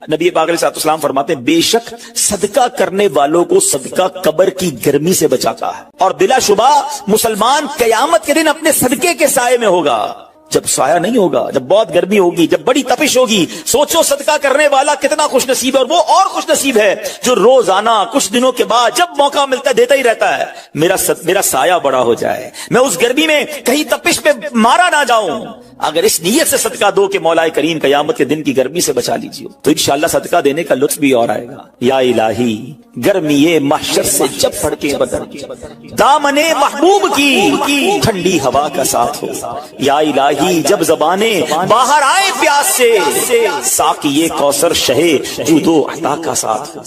نبی پاک علیہ السلام فرماتے ہیں بے شک صدقہ کرنے والوں کو صدقہ قبر کی گرمی سے بچاتا ہے، اور بلا شبہ مسلمان قیامت کے دن اپنے صدقے کے سائے میں ہوگا۔ جب سایہ نہیں ہوگا، جب بہت گرمی ہوگی، جب بڑی تپش ہوگی، سوچو صدقہ کرنے والا کتنا خوش نصیب ہے، اور وہ اور خوش نصیب ہے جو روزانہ کچھ دنوں کے بعد جب موقع ملتا ہے دیتا ہی رہتا ہے، میرا سایہ بڑا ہو جائے، میں اس گرمی میں کہیں تپش پہ مارا نہ جاؤں۔ اگر اس نیت سے صدقہ دو کہ مولا کریم قیامت کے دن کی گرمی سے بچا لیجیے، تو انشاءاللہ صدقہ دینے کا لطف بھی اور آئے گا۔ یا الہی گرمی محشر سے جب پڑ کے بدن دامن محبوب کی ٹھنڈی ہوا کا ساتھ ہو، یا الہی جب زبانیں باہر آئے پیاس سے ساقی کوثر شہے جود و عطا کا ساتھ ہو۔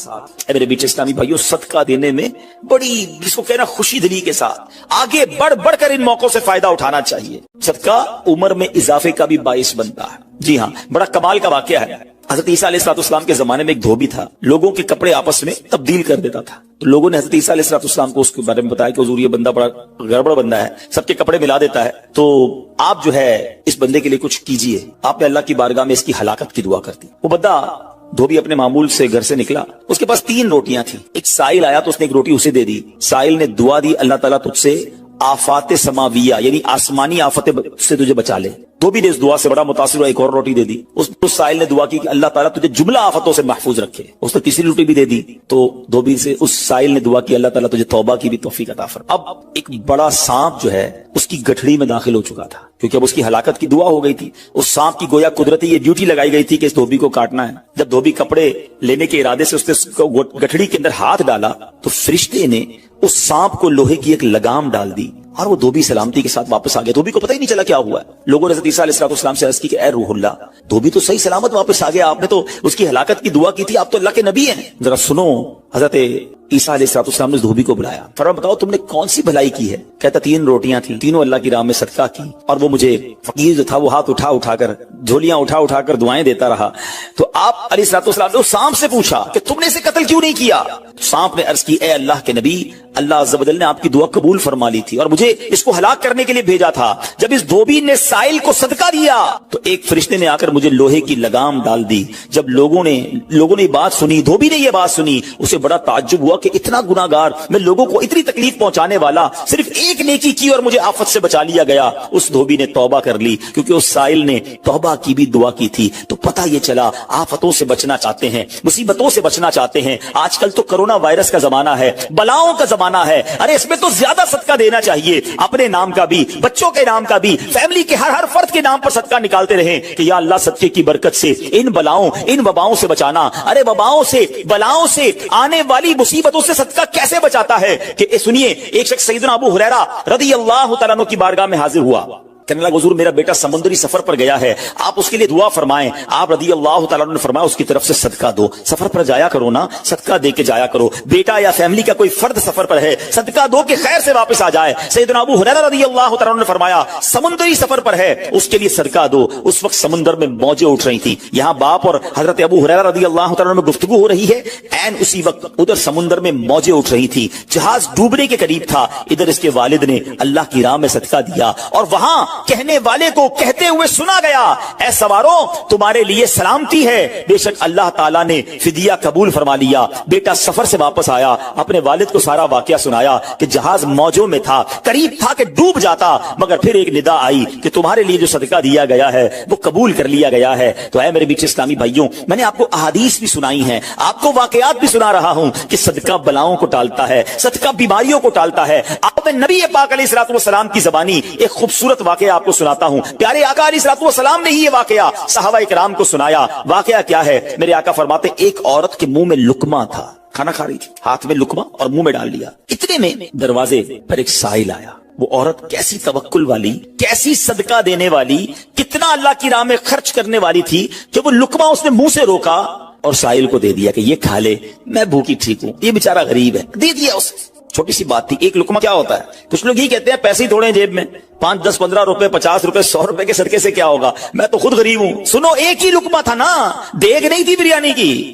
اے میرے بیٹے اسلامی بھائیوں، صدقہ دینے میں بڑی جس کو کہنا خوشی دلی کے ساتھ آگے بڑھ کر ان موقعوں سے فائدہ اٹھانا چاہیے۔ صدقہ عمر میں اضافے کا بھی باعث بنتا ہے۔ جی ہاں، بڑا کمال کا واقعہ ہے۔ حضرت عیسیٰ علیہ السلام کے زمانے میں ایک دھوبی تھا، لوگوں کے کپڑے آپس میں تبدیل کر دیتا تھا، تو لوگوں نے حضرت عیسیٰ علیہ السلام کو اس کے بارے میں بتایا کہ حضور یہ بندہ بڑا گڑبڑ بندہ ہے، سب کے کپڑے ملا دیتا ہے، تو آپ جو ہے اس بندے کے لیے کچھ کیجئے۔ آپ نے اللہ کی بارگاہ میں اس کی ہلاکت کی دعا کر دی۔ وہ بندہ دھوبی اپنے معمول سے گھر سے نکلا، اس کے پاس 3 روٹیاں تھیں۔ ایک سائل آیا تو اس نے ایک روٹی اسے دے دی۔ سائل نے دعا دی، اللہ تعالیٰ تجھ سے آفات سماویہ یعنی آسمانی آفتیں سے تجھے بچا لے۔ دھوبی نے اس دعا سے بڑا متاثر ہوا، ایک اور روٹی دے دی۔ اس سائل نے دعا کی کہ اللہ تعالیٰ تجھے جملہ آفتوں سے محفوظ رکھے۔ اس نے تیسری روٹی بھی دے دی، تو دھوبی سے اس سائل نے دعا کی اللہ تعالیٰ تجھے توبہ کی بھی توفیق عطا فرما۔ اب ایک بڑا سانپ جو ہے اس کی گٹھڑی میں داخل ہو چکا تھا، کیونکہ اب اس کی ہلاکت کی دعا ہو گئی تھی۔ اس سانپ کی گویا قدرتی یہ ڈیوٹی لگائی گئی تھی کہ اس دھوبی کو کاٹنا ہے۔ جب دھوبی کپڑے لینے کے ارادے سے اس نے گٹھڑی کے اندر ہاتھ ڈالا تو فرشتے نے اس سانپ کو لوہے کی ایک لگام ڈال دی، اور وہ دھوبی سلامتی کے ساتھ واپس آ گیا۔ دھوبی کو پتہ ہی نہیں چلا کیا ہوا ہے۔ لوگوں نے حضرت عیسیٰ علیہ السلام سے عرض کی کہ اے روح اللہ، دھوبی تو صحیح سلامت واپس آ گیا، آپ نے تو اس کی ہلاکت کی دعا کی تھی، آپ تو اللہ کے نبی ہیں، ذرا سنو۔ حضرت عیسیٰ علیہ السلام نے اس دھوبی کو بلایا، فرمایا بتاؤ تم نے کون سی بھلائی کی ہے؟ کہتا 3 روٹیاں تھیں، تینوں اللہ کی راہ میں صدقہ کی، اور وہ مجھے فقیر جو تھا وہ ہاتھ اٹھا کر جھولیاں اٹھا کر دعائیں دیتا رہا۔ تو آپ علیہ السلام نے اس سانپ سے پوچھا کہ تم نے اسے قتل کیوں نہیں کیا؟ سانپ نے عرض کی اے اللہ کے نبی، اللہ عز و جل نے آپ کی دعا قبول فرما لی تھی اور مجھے اس کو ہلاک کرنے کے لیے بھیجا تھا۔ جب اس دھوبی نے سائل کو صدقہ دیا تو ایک فرشتے نے آ کر مجھے لوہے کی لگام ڈال دی۔ جب لوگوں نے بات سنی، دھوبی نے یہ بات سنی، اسے بڑا تعجب ہوا کہ اتنا گناہگار، میں لوگوں کو اتنی تکلیف پہنچانے والا، صرف ایک نیکی کی اور مجھے آفت سے بچا لیا گیا۔ اس دھوبی نے توبہ کر لی، کیونکہ اس سائل نے توبہ کی بھی دعا کی تھی۔ تو پتہ یہ چلا آفتوں سے بچنا چاہتے ہیں، مصیبتوں سے بچنا چاہتے ہیں۔ آج کل تو کرونا وائرس کا زمانہ ہے، بلاؤں کا زمانہ ہے، ارے اس میں تو زیادہ صدقہ دینا چاہیے، اپنے نام کا بھی، بچوں کے نام کا بھی، فیملی کے ہر فرد کے نام پر صدقہ نکالتے رہیں کہ یا اللہ صدقے کی برکت سے ان بلاؤں ان وباؤں سے بچانا۔ ارے وباؤں سے بلاؤں سے آنے والی مصیبتوں سے صدقہ کیسے بچاتا ہے کہ سنیے، ایک شخص سیدنا ابو ہریرہ رضی اللہ تعالیٰ عنہ کی بارگاہ میں حاضر ہوا، کہنے لگا حضور میرا بیٹا سمندری سفر پر گیا ہے، آپ اس کے لیے دعا فرمائیں۔ آپ رضی اللہ تعالیٰ عنہ نے فرمایا اس کی طرف سے صدقہ دو، سفر پر جایا کرو نا، صدقہ دے کے جایا کرو، بیٹا یا فیملی کا کوئی فرد سفر پر ہے، صدقہ دو کہ خیر سے واپس آ جائے۔ سیدنا ابو ہریرہ رضی اللہ تعالیٰ عنہ نے فرمایا سمندری سفر پر ہے، اس کے لیے صدقہ دو۔ اس وقت سمندر میں موجیں اٹھ رہی تھیں، یہاں باپ اور حضرت ابو ہریرہ رضی اللہ تعالیٰ عنہ میں گفتگو ہو رہی ہے، عین اسی وقت ادھر سمندر میں موجیں اٹھ رہی تھی، جہاز ڈوبنے کے قریب تھا، ادھر اس کے والد نے اللہ کی راہ میں صدقہ دیا، اور وہاں کہنے والے کو کہتے ہوئے سنا گیا اے سواروں تمہارے لیے سلامتی ہے، بے شک اللہ تعالیٰ نے فدیہ قبول فرما لیا۔ بیٹا سفر سے واپس آیا، اپنے والد کو سارا واقعہ سنایا کہ جہاز موجوں میں تھا، قریب تھا کہ ڈوب جاتا، مگر پھر ایک ندا آئی کہ تمہارے لیے جو صدقہ دیا گیا ہے وہ قبول کر لیا گیا ہے۔ تو اے میرے بیچ اسلامی بھائیوں، میں نے آپ کو احادیث بھی سنائی ہیں، آپ کو واقعات بھی سنا رہا ہوں کہ صدقہ بلاؤں کو ٹالتا ہے، صدقہ بیماریوں کو ٹالتا ہے۔ آپ نے نبی پاک علیہ السلام کی زبانی ایک خوبصورت واقعہ آپ کو سناتا ہوں۔ پیارے آقا علیہ السلام نے ہی یہ واقعہ صحابہ کرام کو سنایا۔ واقعہ کیا ہے؟ میرے آقا فرماتے ایک عورت کے منہ میں لقمہ تھا، کھانا کھا رہی تھی، ہاتھ میں لقمہ اور منہ میں ڈال لیا، اتنے میں دروازے پر ایک سائل آیا۔ وہ عورت کیسی توکل والی، کیسی صدقہ دینے والی، کتنا اللہ کی راہ میں خرچ کرنے والی تھی کہ وہ لقمہ اس نے منہ سے روکا اور سائل کو دے دیا کہ یہ کھا لے، میں بھوکی ٹھیک ہوں، یہ بیچارہ غریب ہے، دے دیا اسے۔ چھوٹی سی بات تھی، ایک لقمہ کیا ہوتا ہے؟ کچھ لوگ ہی کہتے ہیں پیسے ہی تھوڑے ہیں جیب میں، 5 10 15 روپے 50 روپے 100 روپے کے صدقے سے کیا ہوگا، میں تو خود غریب ہوں۔ سنو ایک ہی لقمہ تھا نا، دیگ نہیں تھی بریانی کی،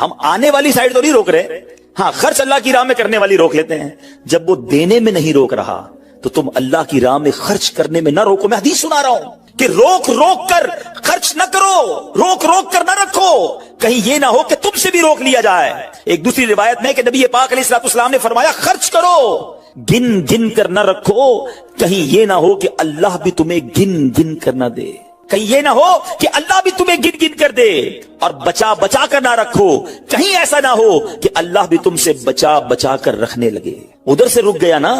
ہم آنے والی سائڈ تو نہیں روک رہے, ہاں خرچ اللہ کی راہ میں کرنے والی روک لیتے ہیں. جب وہ دینے میں نہیں روک رہا تو تم اللہ کی راہ میں خرچ کرنے میں نہ روکو. میں حدیث سنا رہا ہوں کہ روک روک کر خرچ نہ کرو, روک روک کر نہ رکھو, کہیں یہ نہ ہو کہ تم سے بھی روک لیا جائے. ایک دوسری روایت میں کہ نبی پاک علیہ الصلوۃ والسلام نے فرمایا خرچ کرو, گن گن کر نہ رکھو, کہیں یہ نہ ہو کہ اللہ بھی تمہیں گن گن کر نہ دے, کہیں یہ نہ ہو کہ اللہ بھی تمہیں گن گن کر دے. اور بچا بچا کر نہ رکھو, کہیں ایسا نہ ہو کہ اللہ بھی تم سے بچا بچا کر رکھنے لگے. ادھر سے رک گیا نا,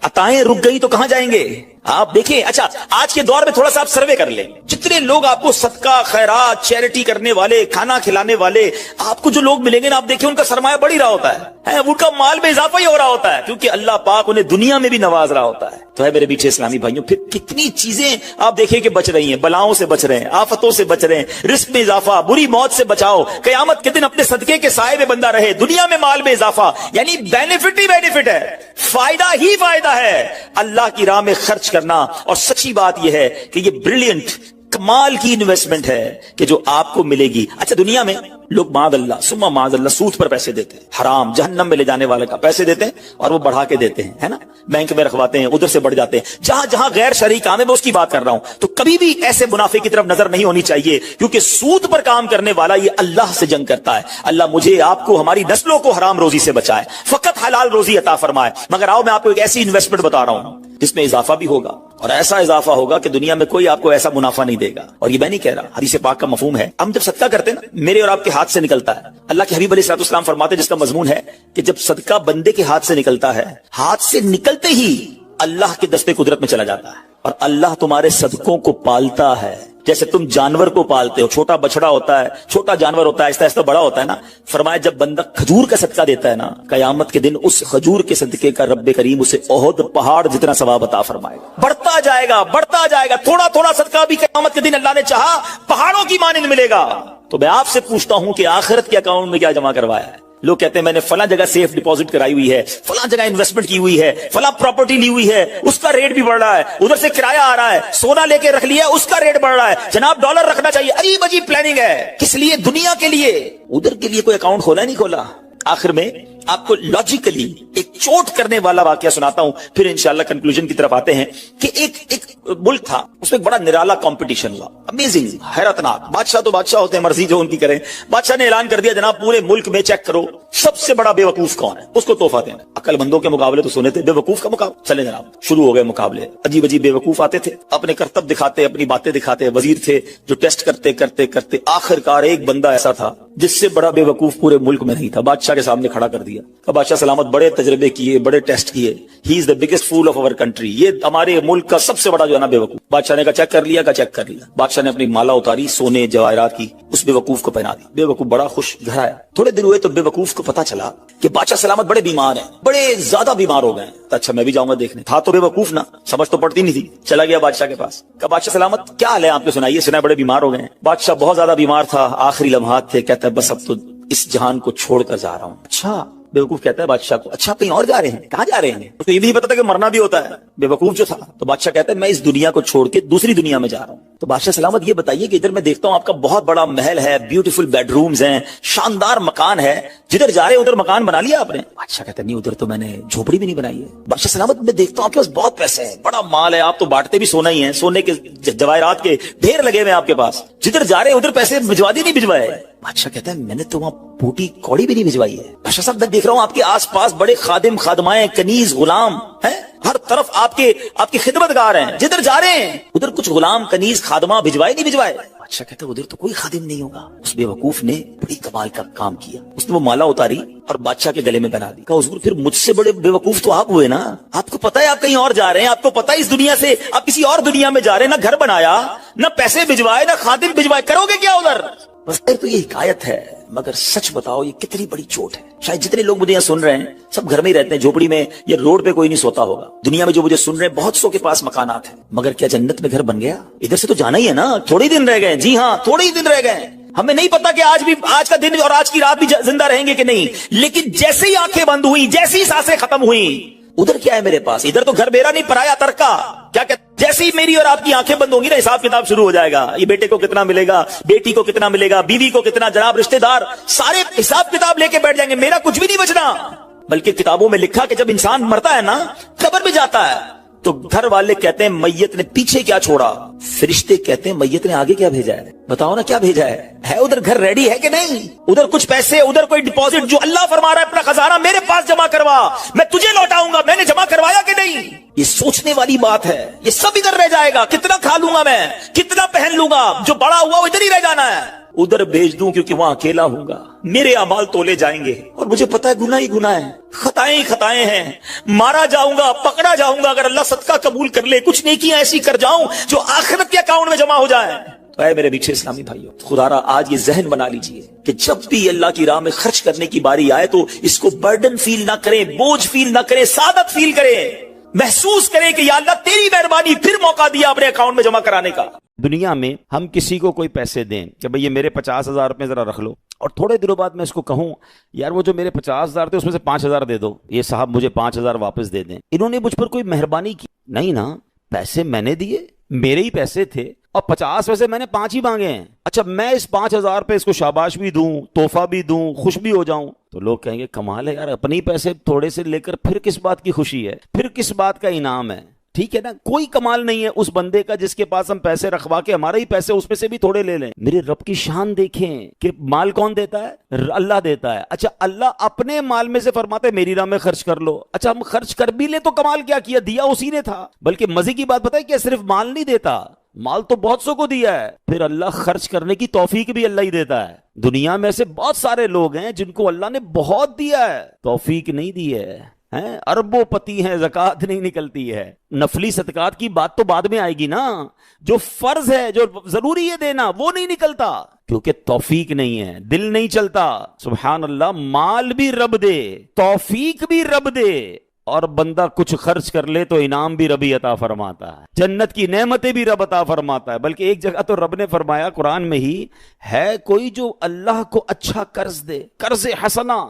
عطائیں رک گئی تو کہاں جائیں گے آپ دیکھیں. اچھا آج کے دور میں تھوڑا سا آپ سروے کر لیں, جتنے لوگ آپ کو صدقہ خیرات چیریٹی کرنے والے, کھانا کھلانے والے, آپ کو جو لوگ ملیں گے نا, آپ دیکھیں ان کا سرمایہ بڑھ ہی رہا ہوتا ہے, ان کا مال میں اضافہ ہی ہو رہا ہوتا ہے, کیونکہ اللہ پاک انہیں دنیا میں بھی نواز رہا ہوتا ہے. تو ہے میرے میٹھے اسلامی بھائیوں, پھر کتنی چیزیں آپ دیکھیں کہ بچ رہی ہیں, بلاؤں سے بچ رہے ہیں, آفتوں سے بچ رہے ہیں, رزق میں اضافہ, بری موت سے بچاؤ, قیامت کے دن اپنے صدقے کے سائے میں بندہ رہے, دنیا میں مال میں اضافہ, یعنی بینیفٹ ہی بینیفٹ ہے, فائدہ ہی فائدہ ہے اللہ کی راہ میں خرچ کرنا. اور سچی بات یہ ہے کہ یہ بریلینٹ کمال کی انویسٹمنٹ ہے کہ جو آپ کو ملے گی. اچھا دنیا میں لوگ معاذ اللہ ثم معاذ اللہ سود پر پیسے دیتے ہیں, حرام جہنم میں لے جانے والے کا پیسے دیتے ہیں, اور وہ بڑھا کے دیتے ہیں, ہے نا, بینک میں رکھواتے ہیں, ادھر سے بڑھ جاتے ہیں. جہاں جہاں غیر شرعی کام ہے میں اس کی بات کر رہا ہوں, تو کبھی بھی ایسے منافع کی طرف نظر نہیں ہونی چاہیے, کیونکہ سود پر کام کرنے والا یہ اللہ سے جنگ کرتا ہے. اللہ مجھے آپ کو ہماری نسلوں کو حرام روزی سے بچائے, فقط حلال روزی عطا فرمائے. مگر آؤ میں آپ کو ایک ایسی انویسٹمنٹ بتا رہا ہوں جس میں اضافہ بھی ہوگا, اور ایسا اضافہ ہوگا کہ دنیا میں کوئی آپ کو ایسا منافع نہیں دے گا. اور یہ میں نہیں کہہ رہا, حدیث پاک کا مفہوم ہے. ہم جب صدقہ کرتے ہیں نا, میرے اور آپ کے ہاتھ سے نکلتا ہے. اللہ کے حبیب علیہ الصلوۃ والسلام فرماتے ہیں, جس کا مضمون ہے کہ جب صدقہ بندے کے ہاتھ سے نکلتا ہے, ہاتھ سے نکلتے ہی اللہ کے دستے قدرت میں چلا جاتا ہے, اور اللہ تمہارے صدقوں کو پالتا ہے جیسے تم جانور کو پالتے ہو. چھوٹا بچڑا ہوتا ہے, چھوٹا جانور ہوتا ہے, آہستہ آہستہ بڑا ہوتا ہے نا. فرمایا جب بندہ کھجور کا صدقہ دیتا ہے نا, قیامت کے دن اس کھجور کے صدقے کا رب کریم اسے احد پہاڑ جتنا ثواب عطا فرمائے گا. بڑھتا جائے گا, بڑھتا جائے گا, تھوڑا تھوڑا صدقہ بھی قیامت کے دن اللہ نے چاہا پہاڑوں کی مانند ملے گا. تو میں آپ سے پوچھتا ہوں کہ آخرت کے اکاؤنٹ میں کیا جمع کروایا ہے؟ لوگ کہتے ہیں میں نے فلاں جگہ سیف ڈپازٹ کرائی ہوئی ہے, فلاں جگہ انویسٹمنٹ کی ہوئی ہے, فلاں پراپرٹی لی ہوئی ہے, اس کا ریٹ بھی بڑھ رہا ہے, ادھر سے کرایہ آ رہا ہے, سونا لے کے رکھ لیا اس کا ریٹ بڑھ رہا ہے, جناب ڈالر رکھنا چاہیے. عجیب عجیب پلاننگ ہے, کس لیے؟ دنیا کے لیے. ادھر کے لیے کوئی اکاؤنٹ کھولا نہیں کھولا. آخر میں آپ کو لاجیکلی ایک چوٹ کرنے والا واقعہ سناتا ہوں, پھر انشاءاللہ کنکلوژن کی طرف آتے ہیں. کہ ایک ملک تھا, اس میں ایک بڑا نرالا کمپٹیشن ہوا, امیزنگ, حیرتناک. بادشاہ تو بادشاہ ہوتے ہیں, مرضی جو ان کی کریں. بادشاہ نے اعلان کر دیا جناب پورے ملک میں چیک کرو سب سے بڑا بے وقوف کون ہے, اس کو تحفہ دینا. عقل مندوں کے مقابلے تو سنے تھے, بے وقوف کا مقابلہ. چلے جناب شروع ہو گئے مقابلے. عجیب عجیب بے وقوف آتے تھے, اپنے کرتب دکھاتے, اپنی باتیں دکھاتے. وزیر تھے جو ٹیسٹ کرتے کرتے کرتے آخر کار ایک بندہ ایسا تھا جس سے بڑا بے وقوف پورے ملک میں نہیں تھا. بادشاہ کے سامنے کھڑا کر دیا. بادشاہ سلامت بڑے تجربے کیے, بڑے ٹیسٹ کیے, he is the biggest fool of our country, یہ ہمارے ملک کا سب سے بڑا جو ہے نا بے وقوف. بادشاہ نے کہا چیک کر لیا, چیک کر لیا. بادشاہ نے اپنی مالا اتاری سونے جواہرات کی, اس بے وقوف کو پہنا دی. بے وقوف بڑا خوش, گھر آیا. تھوڑے دن ہوئے تو بے وقوف کو پتا چلا کہ بادشاہ سلامت بڑے بیمار ہیں, بڑے زیادہ بیمار ہو گئے. اچھا میں بھی جاؤں گا دیکھنے. تھا تو بے وقوف نا, سمجھ تو پڑتی نہیں تھی. چلا گیا بادشاہ کے پاس, کہا بادشاہ سلامت کیا حال ہے آپ کو, سنائیے. سنا بڑے بیمار ہو گئے ہیں. بادشاہ بہت زیادہ بیمار تھا, آخری لمحات تھے. کہتا ہے بس اب تو اس جہان کو چھوڑ کر جا رہا ہوں. اچھا بے وقوف کہتا ہے بادشاہ کو, اچھا کہیں اور جا رہے ہیں, کہاں جا رہے ہیں؟ اس کو یہ بھی نہیں پتا تھا کہ مرنا بھی ہوتا ہے, بے وقوف جو تھا. تو بادشاہ کہتا ہے میں اس دنیا کو چھوڑ کے دوسری دنیا میں جا رہا ہوں. تو بادشاہ سلامت یہ بتائیے کہ ادھر میں دیکھتا ہوں آپ کا بہت بڑا محل ہے, بیوٹیفل بیڈ رومز ہیں, شاندار مکان ہے, جدھر جا رہے ادھر مکان بنا لیا آپ نے؟ بادشاہ کہتا ہے نہیں, ادھر تو میں نے جھوپڑی بھی نہیں بنائی ہے. بادشاہ سلامت میں دیکھتا ہوں آپ کے پاس بہت پیسے ہیں, بڑا مال ہے, آپ تو بانٹتے بھی سونا ہی ہیں, سونے کے جواہرات کے ڈھیر لگے ہوئے آپ کے پاس, جدھر جا رہے ادھر پیسے بھجوا دی نہیں بھجوائے؟ بادشاہ کہتا ہے میں نے تو وہاں بوٹی کوڑی بھی نہیں بھجوائی ہے. بادشاہ صاحب میں دیکھ رہا ہوں آپ کے آس پاس بڑے خادم خادمائیں, کنیز غلام ہیں, ہر طرف آپ کی خدمت گار ہیں, جدھر جا رہے ہیں ادھر کچھ غلام کنیز خادمہ بھجوائے نہیں بھجوائے؟ بادشاہ کہتا ہے ادھر تو کوئی خادم نہیں ہوگا. اس بے وقوف نے بڑی کمال کا کام کیا, اس نے وہ مالا اتاری اور بادشاہ کے گلے میں بنا دی. کہا حضور پھر مجھ سے بڑے بے وقوف تو آپ ہوئے نا, آپ کو پتا ہے آپ کہیں اور جا رہے ہیں, آپ کو پتا ہے اس دنیا سے آپ کسی اور دنیا میں جا رہے ہیں, نہ گھر بنایا, نہ پیسے بھجوائے, نہ خادم بھجوائے, کرو گے کیا ادھر؟ بس تو یہ حکایت ہے, مگر سچ بتاؤ یہ کتنی بڑی چوٹ ہے. شاید جتنے لوگ مجھے یہاں سن رہے ہیں سب گھر میں ہی رہتے ہیں, جھوپڑی میں یا روڈ پہ کوئی نہیں سوتا ہوگا. دنیا میں جو مجھے سن رہے ہیں بہت سو کے پاس مکانات ہیں, مگر کیا جنت میں گھر بن گیا؟ ادھر سے تو جانا ہی ہے نا, تھوڑے ہی دن رہ گئے. جی ہاں تھوڑے ہی دن رہ گئے. ہمیں نہیں پتا کہ آج کا دن اور آج کی رات بھی زندہ رہیں گے کہ نہیں, لیکن جیسے ہی آنکھیں بند ہوئی, جیسی سانسیں ختم ہوئی, ادھر کیا ہے میرے پاس؟ ادھر تو گھر میرا نہیں پرایا ترکا. کیا کہتے جیسے ہی میری اور آپ کی آنکھیں بند ہوں گی نا حساب کتاب شروع ہو جائے گا. یہ بیٹے کو کتنا ملے گا, بیٹی کو کتنا ملے گا, بیوی کو کتنا, جناب رشتہ دار سارے حساب کتاب لے کے بیٹھ جائیں گے. میرا کچھ بھی نہیں بچنا. بلکہ کتابوں میں لکھا کہ جب انسان مرتا ہے نا, قبر میں جاتا ہے, تو گھر والے کہتے ہیں میت نے پیچھے کیا چھوڑا, فرشتے کہتے ہیں میت نے آگے کیا بھیجا ہے. بتاؤ نا کیا بھیجا ہے ادھر گھر ریڈی ہے کہ نہیں؟ ادھر کچھ پیسے, ادھر کوئی ڈپازٹ, جو اللہ فرما رہا ہے اپنا خزانہ میرے پاس جمع کروا, میں تجھے لوٹاؤں گا, میں نے جمع کروایا کہ نہیں؟ یہ سوچنے والی بات ہے. یہ سب ادھر رہ جائے گا. کتنا کھا لوں گا میں, کتنا پہن لوں گا, جو بڑا ہوا وہ ادھر ہی رہ جانا ہے. ادھر بھیج دوں کیونکہ وہاں اکیلا ہوں گا, میرے اعمال تولے جائیں گے, اور مجھے پتا ہے گناہ ہی گناہ ہے, خطائیں ہی خطائیں ہیں. مارا جاؤں گا, پکڑا جاؤں گا, اگر اللہ صدقہ قبول کر لے, کچھ نیکیاں ایسی کر جاؤں جو آخرت کے اکاؤنٹ میں جمع ہو جائیں. تو اے میرے میٹھے اسلامی بھائیوں, خدا را آج یہ ذہن بنا لیجئے کہ جب بھی اللہ کی راہ میں خرچ کرنے کی باری آئے تو اس کو برڈن فیل نہ کریں, بوجھ فیل نہ کریں, سعادت فیل کریں, محسوس کریں کہ یا اللہ تیری مہربانی, پھر موقع دیا اپنے اکاؤنٹ میں جمع کرانے کا. دنیا میں ہم کسی کو کوئی پیسے دیں کہ بھئی یہ میرے 50,000 روپے ذرا رکھ لو, اور تھوڑے دنوں بعد میں اس کو کہوں یار وہ جو میرے 50,000 تھے اس میں سے 5,000 دے دو, یہ صاحب مجھے 5,000 واپس دے دیں. انہوں نے مجھ پر کوئی مہربانی کی نہیں نا, پیسے میں نے دیے, میرے ہی پیسے تھے, اور 50 میں سے میں نے 5 ہی مانگے ہیں. اچھا میں اس 5,000 پہ اس کو شاباش بھی دوں, تحفہ بھی دوں, خوش بھی ہو جاؤں, تو لوگ کہیں گے کمال ہے یار, اپنے ہی پیسے تھوڑے سے لے کر پھر کس بات کی خوشی ہے, پھر کس بات کا انعام ہے. ٹھیک ہے نا, کوئی کمال نہیں ہے اس بندے کا جس کے پاس ہم پیسے رکھوا کے ہمارے ہی پیسے اس میں سے بھی تھوڑے لے لیں. میرے رب کی شان دیکھیں کہ مال کون دیتا ہے, اللہ دیتا ہے. اچھا اللہ اپنے مال میں سے فرماتے میری راہ میں خرچ کر لو. اچھا ہم خرچ کر بھی لیں تو کمال کیا کیا, دیا اسی نے تھا. بلکہ مزے کی بات بتائے کہ صرف مال نہیں دیتا, مال تو بہت سو کو دیا ہے, پھر اللہ خرچ کرنے کی توفیق بھی اللہ ہی دیتا ہے. دنیا میں ایسے بہت سارے لوگ ہیں جن کو اللہ نے بہت دیا ہے, توفیق نہیں دی ہے, اربوں پتی ہیں, زکوٰۃ نہیں نکلتی ہے. نفلی صدقات کی بات تو بعد میں آئے گی نا, جو فرض ہے, جو ضروری ہے دینا, وہ نہیں نکلتا کیونکہ توفیق نہیں ہے, دل نہیں چلتا. سبحان اللہ, مال بھی رب دے, توفیق بھی رب دے, اور بندہ کچھ خرچ کر لے تو انعام بھی ربی عطا فرماتا ہے, جنت کی نعمتیں بھی رب عطا فرماتا ہے. بلکہ ایک جگہ تو رب نے فرمایا قرآن میں ہی, ہے کوئی جو اللہ کو اچھا قرض دے, قرض حسنہ.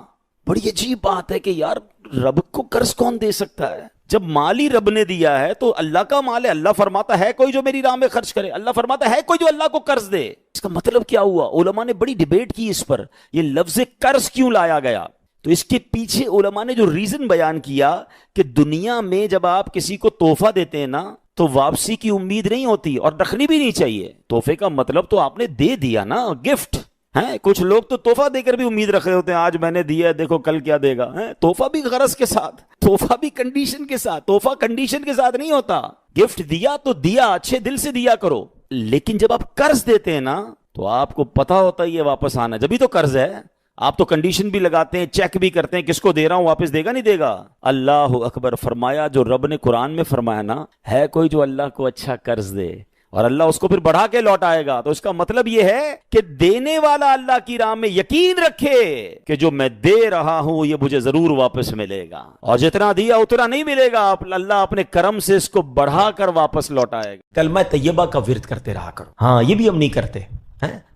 بڑی عجیب بات ہے کہ یار رب کو قرض کون دے سکتا ہے, جب مال ہی رب نے دیا ہے تو اللہ کا مال ہے. اللہ فرماتا ہے کوئی جو میری راہ میں خرچ کرے, اللہ فرماتا ہے کوئی جو اللہ کو قرض دے. اس کا مطلب کیا ہوا؟ علماء نے بڑی ڈیبیٹ کی اس پر, یہ لفظ قرض کیوں لایا گیا. تو اس کے پیچھے علماء نے جو ریزن بیان کیا کہ دنیا میں جب آپ کسی کو تحفہ دیتے ہیں نا تو واپسی کی امید نہیں ہوتی, اور رکھنی بھی نہیں چاہیے. تحفے کا مطلب تو آپ نے دے دیا نا, گفٹ ہے. کچھ لوگ تو تحفہ دے کر بھی امید رکھ رہے ہوتے ہیں, آج میں نے دیا دیکھو کل کیا دے گا. تحفہ بھی غرض کے ساتھ, تحفہ بھی کنڈیشن کے ساتھ. تحفہ کنڈیشن کے ساتھ نہیں ہوتا. گفٹ دیا تو دیا, اچھے دل سے دیا کرو. لیکن جب آپ قرض دیتے ہیں نا تو آپ کو پتا ہوتا ہے یہ واپس آنا, جبھی تو قرض ہے. آپ تو کنڈیشن بھی لگاتے ہیں, چیک بھی کرتے ہیں, کس کو دے رہا ہوں, واپس دے گا نہیں دے گا. اللہ اکبر. فرمایا جو رب نے قرآن میں فرمایا نا, ہے کوئی جو اللہ کو اچھا قرض دے اور اللہ اس کو پھر بڑھا کے لوٹائے گا. تو اس کا مطلب یہ ہے کہ دینے والا اللہ کی راہ میں یقین رکھے کہ جو میں دے رہا ہوں یہ مجھے ضرور واپس ملے گا, اور جتنا دیا اتنا نہیں ملے گا, اللہ اپنے کرم سے اس کو بڑھا کر واپس لوٹائے گا. کلمہ طیبہ کا ورد کرتے رہا کرو. ہاں یہ بھی ہم نہیں کرتے.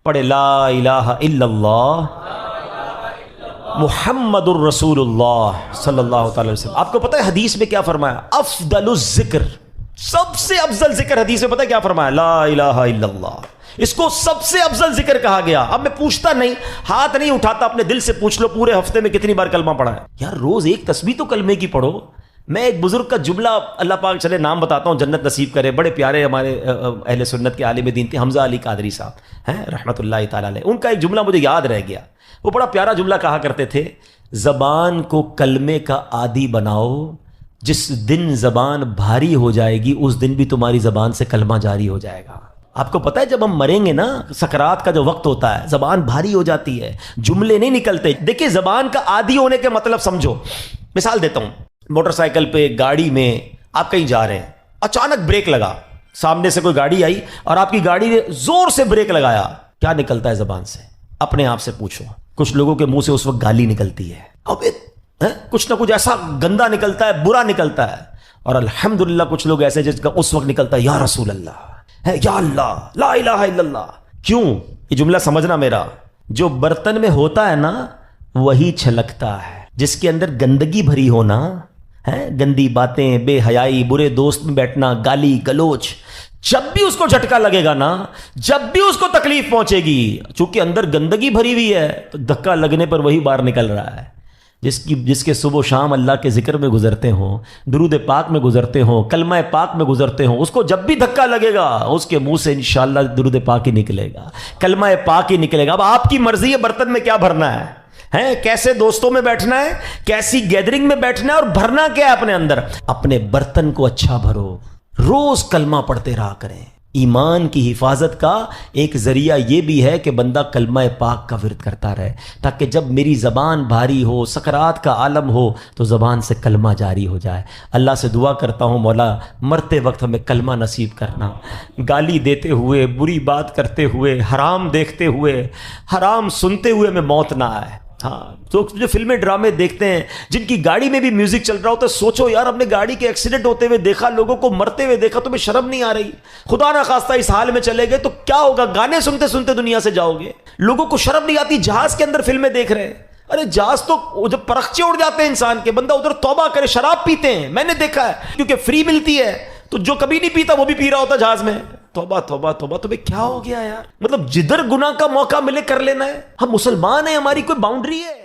پڑھے لا الہ الا اللہ محمد الرسول اللہ صلی اللہ تعالی وسلم. آپ کو پتہ ہے حدیث میں کیا فرمایا؟ افضل الذکر, سب سے افضل ذکر حدیث میں پتہ ہے کیا فرمایا؟ لا الہ الا اللہ. اس کو سب سے افضل ذکر کہا گیا. اب میں پوچھتا نہیں, ہاتھ نہیں اٹھاتا, اپنے دل سے پوچھ لو پورے ہفتے میں کتنی بار کلمہ پڑھا ہے. یار روز ایک تسبیح تو کلمے کی پڑھو. میں ایک بزرگ کا جملہ, اللہ پاک چلے نام بتاتا ہوں, جنت نصیب کرے, بڑے پیارے ہمارے اہل سنت کے عالم دین تھے, حمزہ علی قادری صاحب ہیں رحمۃ اللہ تعالی علیہ. ان کا ایک جملہ مجھے یاد رہ گیا. وہ بڑا پیارا جملہ کہا کرتے تھے, زبان کو کلمے کا عادی بناؤ, جس دن زبان بھاری ہو جائے گی اس دن بھی تمہاری زبان سے کلمہ جاری ہو جائے گا. آپ کو پتہ ہے جب ہم مریں گے نا, سکرات کا جو وقت ہوتا ہے, زبان بھاری ہو جاتی ہے, جملے نہیں نکلتے. دیکھیں زبان کا عادی ہونے کے مطلب سمجھو. مثال دیتا ہوں, موٹر سائیکل پہ, گاڑی میں آپ کہیں جا رہے ہیں, اچانک بریک لگا, سامنے سے کوئی گاڑی آئی اور آپ کی گاڑی نے زور سے بریک لگایا, کیا نکلتا ہے زبان سے؟ اپنے آپ سے پوچھو. کچھ لوگوں کے منہ سے اس وقت گالی نکلتی ہے, اب کچھ نہ کچھ ایسا گندا نکلتا ہے, برا نکلتا ہے. اور الحمدللہ کچھ لوگ ایسے جس کا اس وقت نکلتا ہے یا رسول اللہ, یا اللہ, لا الہ الا اللہ. کیوں؟ یہ جملہ سمجھنا میرا, جو برتن میں ہوتا ہے نا وہی چھلکتا ہے, جس کے اندر گندگی بھری ہونا ہیں گندی باتیں, بے حیائی, برے دوست میں بیٹھنا, گالی گلوچ. جب بھی اس کو جھٹکا لگے گا نا, جب بھی اس کو تکلیف پہنچے گی, چونکہ اندر گندگی بھری ہوئی ہے, تو دھکا لگنے پر وہی باہر نکل رہا ہے. جس کے صبح و شام اللہ کے ذکر میں گزرتے ہوں, درود پاک میں گزرتے ہوں, کلمہ پاک میں گزرتے ہوں, اس کو جب بھی دھکا لگے گا اس کے منہ سے انشاءاللہ درود پاک ہی نکلے گا, کلمہ پاک ہی نکلے گا. اب آپ کی مرضی ہے برتن میں کیا بھرنا ہے, کیسے دوستوں میں بیٹھنا ہے, کیسی گیدرنگ میں بیٹھنا ہے, اور بھرنا کیا ہے اپنے اندر. اپنے برتن کو اچھا بھرو, روز کلمہ پڑھتے رہا کریں. ایمان کی حفاظت کا ایک ذریعہ یہ بھی ہے کہ بندہ کلمہ پاک کا ورد کرتا رہے, تاکہ جب میری زبان بھاری ہو, سکرات کا عالم ہو, تو زبان سے کلمہ جاری ہو جائے. اللہ سے دعا کرتا ہوں مولا مرتے وقت ہمیں کلمہ نصیب کرنا. گالی دیتے ہوئے, بری بات کرتے ہوئے, حرام دیکھتے ہوئے, حرام سنتے ہوئے ہمیں موت نہ آئے. ہاں, تو جو فلمیں ڈرامے دیکھتے ہیں جن کی گاڑی میں بھی میوزک چل رہا ہوتا ہے, سوچو یار ہم نے گاڑی کے ایکسیڈنٹ ہوتے ہوئے دیکھا, لوگوں کو مرتے ہوئے دیکھا, تمہیں شرم نہیں آ رہی؟ خدا نہ خواستہ اس حال میں چلے گئے تو کیا ہوگا, گانے سنتے سنتے دنیا سے جاؤ گے. لوگوں کو شرم نہیں آتی, جہاز کے اندر فلمیں دیکھ رہے ہیں. ارے جہاز تو جب پرخچے اڑ جاتے ہیں انسان کے, بندہ ادھر توبہ کرے, شراب پیتے ہیں, میں نے دیکھا ہے, کیونکہ فری ملتی ہے, تو جو کبھی نہیں پیتا وہ بھی پی رہا ہوتا جہاز میں. توبہ توبہ توبہ, تمہیں کیا ہو گیا یار؟ مطلب جدھر گناہ کا موقع ملے کر لینا ہے. ہم مسلمان ہیں, ہماری کوئی باؤنڈری ہے؟